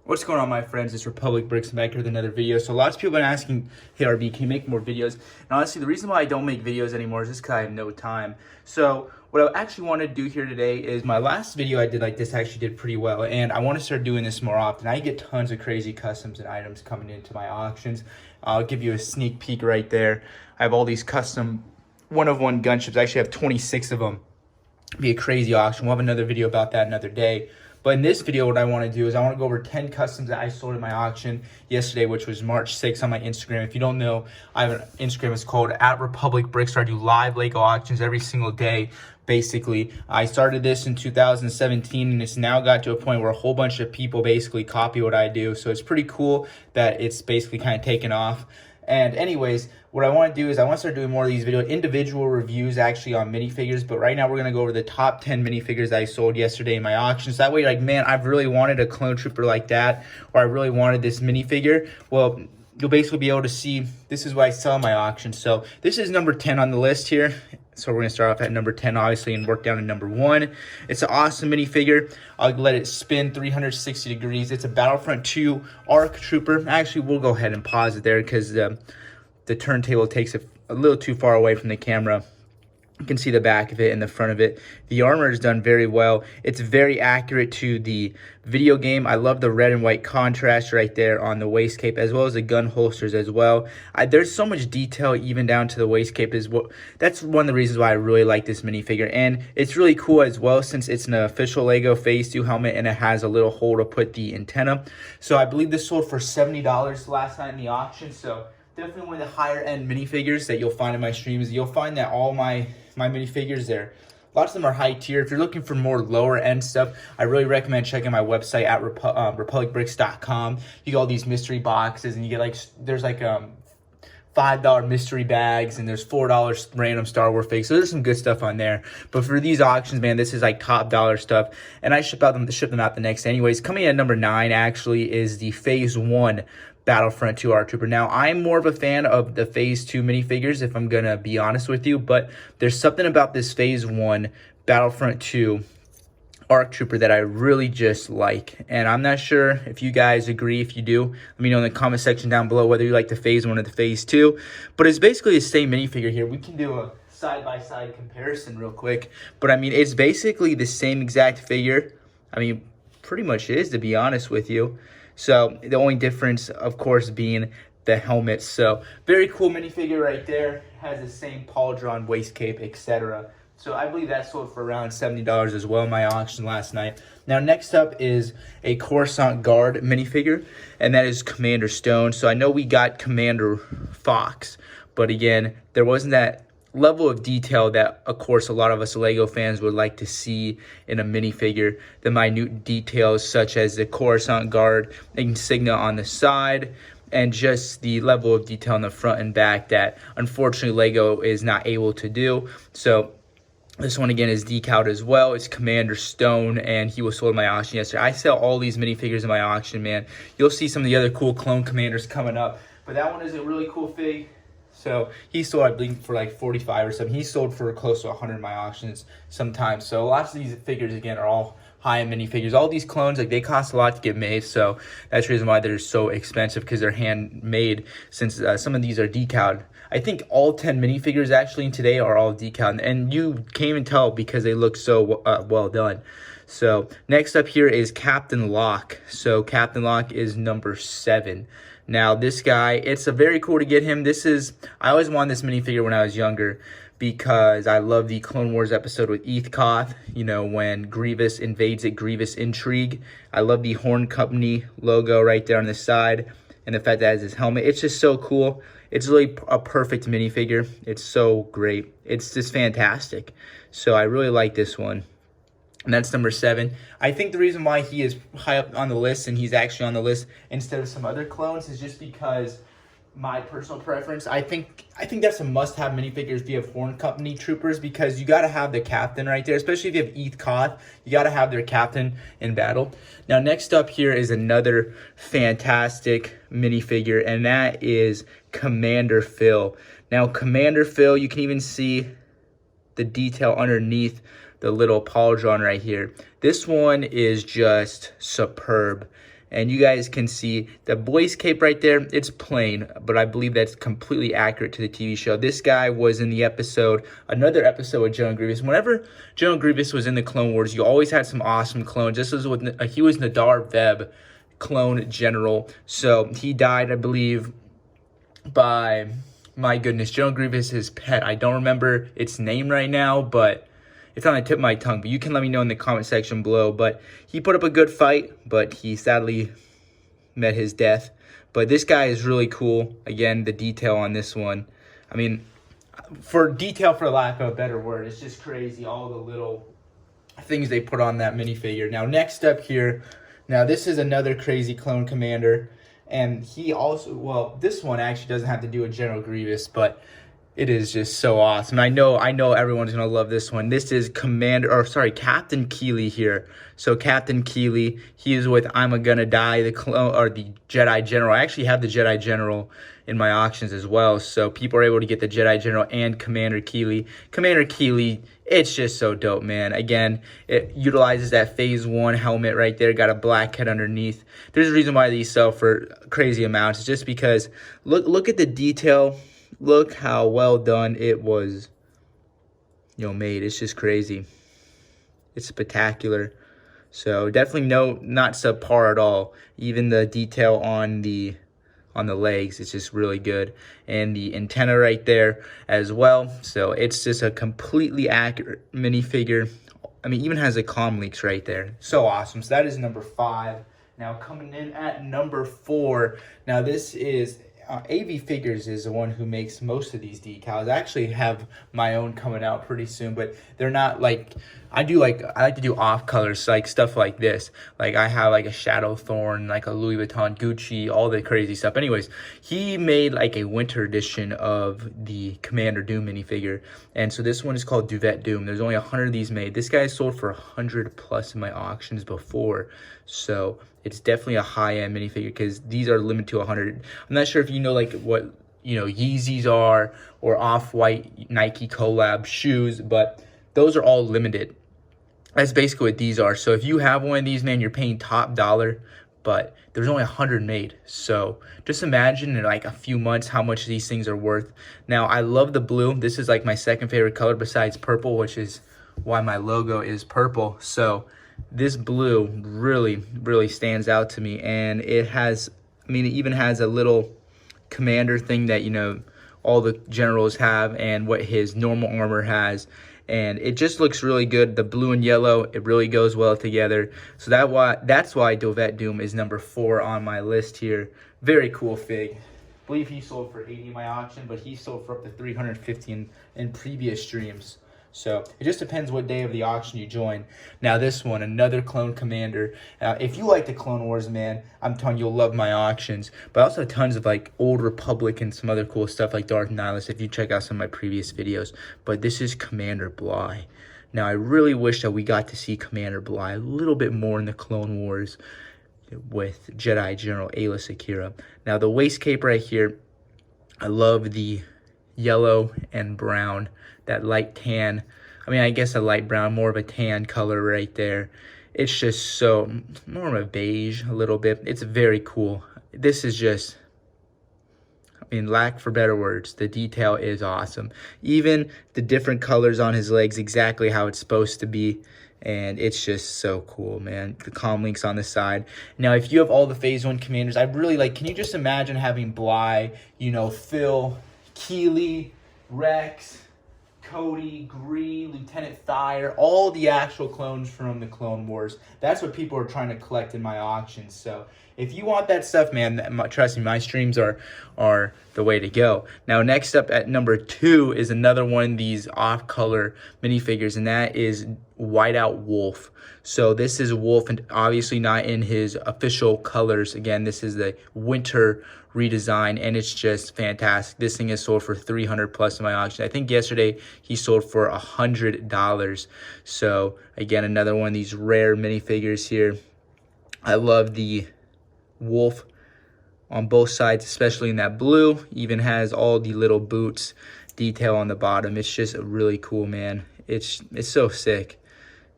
What's going on, my friends? It's Republic Bricks back here with another video. So lots of people have been asking, hey RB, can you make more videos? And honestly, the reason why I don't make videos anymore is just because I have no time. So what I actually want to do here today is my last video I did like this actually did pretty well, and I want to start doing this more often. I get tons of crazy customs and items coming into my auctions. I'll give you a sneak peek right there. I have all these custom one-of-one gunships. I actually have 26 of them. It'll be a crazy auction. We'll have another video about that another day. But in this video, what I want to do is I want to go over 10 customs that I sold in my auction yesterday, which was March 6th on my Instagram. If you don't know, I have an Instagram. It's called @REPUBLICBRICKS. I do live Lego auctions every single day, basically. I started this in 2017, and it's now got to a point where a whole bunch of people basically copy what I do. So it's pretty cool that it's basically kind of taken off. And anyways, what I want to do is I want to start doing more of these individual reviews actually on minifigures. But right now we're going to go over the top 10 minifigures I sold yesterday in my auction. So that way you're like, man, I've really wanted a clone trooper like that, or I really wanted this minifigure. Well, you'll basically be able to see this is what I sell in my auction. So this is number 10 on the list here. So we're going to start off at number 10, obviously, and work down to number 1. It's an awesome minifigure. I'll let it spin 360 degrees. It's a Battlefront 2 ARC Trooper. Actually, we'll go ahead and pause it there because the turntable takes it a little too far away from the camera. You can see the back of it and the front of it. The armor is done very well. It's very accurate to the video game. I love the red and white contrast right there on the waist cape, as well as the gun holsters as well. There's so much detail even down to the waist cape. That's one of the reasons why I really like this minifigure. And it's really cool as well since it's an official Lego Phase 2 helmet and it has a little hole to put the antenna. So I believe this sold for $70 last night in the auction. So definitely one of the higher end minifigures that you'll find in my streams. You'll find that all my minifigures there, lots of them are high tier. If you're looking for more lower end stuff, I really recommend checking my website at REPUBLICBRICKS.com. You get all these mystery boxes, and you get like there's like $5 mystery bags, and there's $4 random Star Wars figs. So there's some good stuff on there. But for these auctions, man, this is like top dollar stuff, and I ship them out the next. Anyways, coming in at number 9 actually is the Phase 1 Battlefront 2 ARC Trooper. Now, I'm more of a fan of the Phase 2 minifigures, if I'm going to be honest with you, but there's something about this Phase 1 Battlefront 2 ARC Trooper that I really just like. And I'm not sure if you guys agree. If you do, let me know in the comment section down below whether you like the Phase 1 or the Phase 2. But it's basically the same minifigure here. We can do a side-by-side comparison real quick. But, I mean, it's basically the same exact figure. I mean, pretty much is, to be honest with you. So the only difference, of course, being the helmet. So very cool minifigure right there. Has the same Paul-drawn waist cape, etc. So I believe that sold for around $70 as well in my auction last night. Now next up is a Coruscant Guard minifigure, and that is Commander Stone. So I know we got Commander Fox, but again, there wasn't that level of detail that, of course, a lot of us Lego fans would like to see in a minifigure. The minute details such as the Coruscant Guard insignia on the side, and just the level of detail in the front and back that, unfortunately, Lego is not able to do. So this one, again, is decaled as well. It's Commander Stone, and he was sold in my auction yesterday. I sell all these minifigures in my auction, man. You'll see some of the other cool clone commanders coming up, but that one is a really cool fig. So he sold, I believe, for like 45 or something. He sold for close to 100 in my auctions sometimes. So lots of these figures, again, are all high-end minifigures. All these clones, like, they cost a lot to get made. So that's the reason why they're so expensive, because they're handmade, since some of these are decaled. I think all 10 minifigures actually today are all decaled. And you can't even tell because they look so well done. So next up here is Captain Locke. So Captain Locke is number 7. Now, this guy, it's a very cool to get him. I always wanted this minifigure when I was younger because I love the Clone Wars episode with Koth, you know, when Grievous invades it, Grievous Intrigue. I love the Horn Company logo right there on the side, and the fact that it has his helmet. It's just so cool. It's really a perfect minifigure. It's so great. It's just fantastic. So I really like this one. And that's number 7. I think the reason why he is high up on the list, and he's actually on the list instead of some other clones, is just because my personal preference. I think that's a must-have minifigures if you have Horn Company troopers, because you got to have the captain right there, especially if you have Koth. You got to have their captain in battle. Now, next up here is another fantastic minifigure, and that is Commander Phil. Now, Commander Phil, you can even see the detail underneath the little pauldron right here. This one is just superb. And you guys can see the boy's cape right there. It's plain, but I believe that's completely accurate to the TV show. This guy was in the episode, another episode with General Grievous. Whenever General Grievous was in the Clone Wars, you always had some awesome clones. This was with, he was Nadar Veb, clone general. So he died, I believe, by, my goodness, General Grievous, his pet. I don't remember its name right now, but it's on the tip of my tongue. But you can let me know in the comment section below. But he put up a good fight, but he sadly met his death. But this guy is really cool. Again, the detail on this one, I mean, for detail, for lack of a better word, it's just crazy, all the little things they put on that minifigure. Now, next up here, now this is another crazy clone commander. And he also, well, this one actually doesn't have to do with General Grievous, but it is just so awesome. I know everyone's gonna love this one. This is Captain Keeley here. So Captain Keeley, he is with I'm Gonna Die, the clone, or the Jedi General. I actually have the Jedi General in my auctions as well, so people are able to get the Jedi General and Commander Keeley. Commander Keeley, it's just so dope, man. Again, it utilizes that Phase 1 helmet right there, got a black head underneath. There's a reason why these sell for crazy amounts. It's just because, look at the detail. Look how well done it was, made. It's just crazy. It's spectacular. So definitely not subpar at all. Even the detail on the legs, it's just really good. And the antenna right there as well. So it's just a completely accurate minifigure. I mean, even has the comm leaks right there. So awesome. So that is number 5. Now coming in at number 4. Now this is AV Figures is the one who makes most of these decals. I actually have my own coming out pretty soon, but they're not like, I like to do off colors, like stuff like this. Like I have like a Shadow Thorn, like a Louis Vuitton, Gucci, all the crazy stuff. Anyways, he made like a winter edition of the Commander Doom minifigure. And so this one is called Duvet Doom. There's only 100 of these made. This guy sold for 100 plus in my auctions before. So it's definitely a high-end minifigure because these are limited to 100. I'm not sure if you know like what Yeezys are or Off-White Nike collab shoes, but those are all limited. That's basically what these are. So if you have one of these, man, you're paying top dollar, but there's only 100 made. So just imagine in like a few months how much these things are worth. Now, I love the blue. This is like my second favorite color besides purple, which is why my logo is purple. So this blue really, really stands out to me. And it has, I mean, it even has a little commander thing that, all the generals have and what his normal armor has. And it just looks really good. The blue and yellow, it really goes well together. So that's why Duvet Doom is number 4 on my list here. Very cool fig. I believe he sold for 80 in my auction, but he sold for up to 350 in previous streams. So it just depends what day of the auction you join. Now this one, another clone commander. If you like the Clone Wars, man, I'm telling you, you'll love my auctions. But I also have tons of like Old Republic and some other cool stuff like Darth Nihilus if you check out some of my previous videos. But this is Commander Bly. Now I really wish that we got to see Commander Bly a little bit more in the Clone Wars with Jedi General Aayla Secura. Now the waist cape right here, I love the yellow and brown, that light tan. I mean, I guess a light brown, more of a tan color right there. It's just so, more of a beige a little bit. It's very cool. This is just, I mean, lack for better words, the detail is awesome. Even the different colors on his legs, exactly how it's supposed to be. And it's just so cool, man. The comm links on the side. Now, if you have all the Phase 1 commanders, I really like, can you just imagine having Bly, Phil, Keeley, Rex, Cody, Gree, Lieutenant Thyre, all the actual clones from the Clone Wars. That's what people are trying to collect in my auctions. So if you want that stuff, man, trust me, my streams are the way to go. Now, next up at number 2 is another one of these off-color minifigures, and that is Whiteout Wolf. So this is Wolf, and obviously not in his official colors. Again, this is the winter redesign, and it's just fantastic. This thing is sold for 300 plus in my auction. I think yesterday he sold for $100. So again, another one of these rare minifigures here. I love the wolf on both sides, especially in that blue. Even has all the little boots detail on the bottom. It's just really cool, man. It's so sick.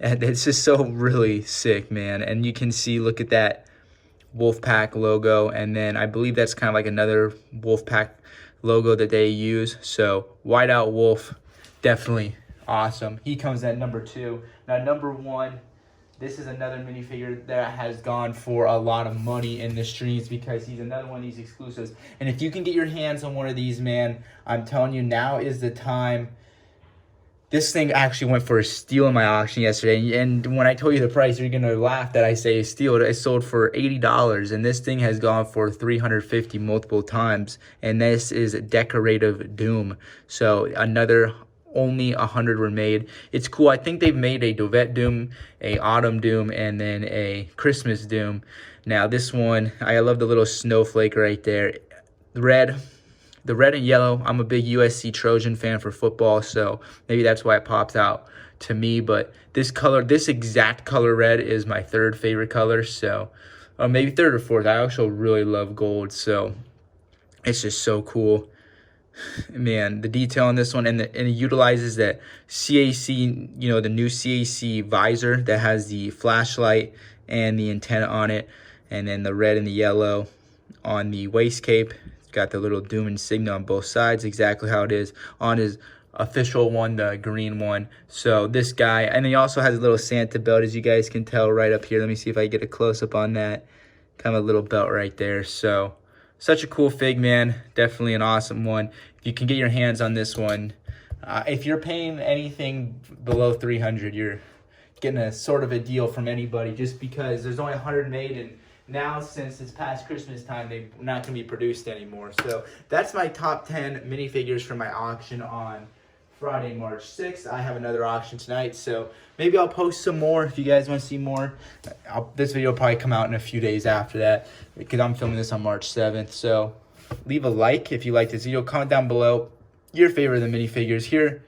And it's just so really sick, man. And you can see, look at that Wolfpack logo, and then I believe that's kind of like another Wolfpack logo that they use. So Whiteout Wolf, definitely awesome. He comes at number 2. Now number 1, this is another minifigure that has gone for a lot of money in the streets because he's another one of these exclusives. And if you can get your hands on one of these, man, I'm telling you, now is the time. This thing actually went for a steal in my auction yesterday. And when I told you the price, you're going to laugh that I say a steal. It sold for $80. And this thing has gone for $350 multiple times. And this is Decorative Doom. So another, only 100 were made. It's cool. I think they've made a Dovette Doom, a Autumn Doom, and then a Christmas Doom. Now this one, I love the little snowflake right there. The red and yellow, I'm a big USC Trojan fan for football, so maybe that's why it pops out to me. But this color, this exact color red is my 3rd favorite color, so maybe 3rd or 4th. I also really love gold, so it's just so cool. Man, the detail on this one, and it utilizes that CAC, you know, the new CAC visor that has the flashlight and the antenna on it, and then the red and the yellow on the waist cape. Got the little Doom insignia on both sides, exactly how it is on his official one, the green one. So this guy, and he also has a little Santa belt, as you guys can tell right up here. Let me see if I get a close-up on that. Kind of a little belt right there. So such a cool fig, man. Definitely an awesome one. If you can get your hands on this one, if you're paying anything below $300, you're getting a sort of a deal from anybody, just because there's only 100 made, and now, since it's past Christmas time, they're not going to be produced anymore. So that's my top 10 minifigures for my auction on Friday, March 6th. I have another auction tonight, so maybe I'll post some more if you guys want to see more. This video will probably come out in a few days after that because I'm filming this on March 7th. So leave a like if you like this video. Comment down below your favorite of the minifigures. Here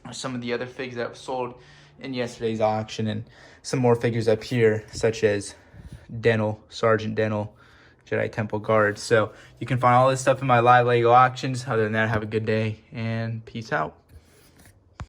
are some of the other figs that were sold in yesterday's auction, and some more figures up here, such as Sergeant Dental, Jedi Temple Guard. So you can find all this stuff in my live Lego auctions. Other than that, have a good day and peace out.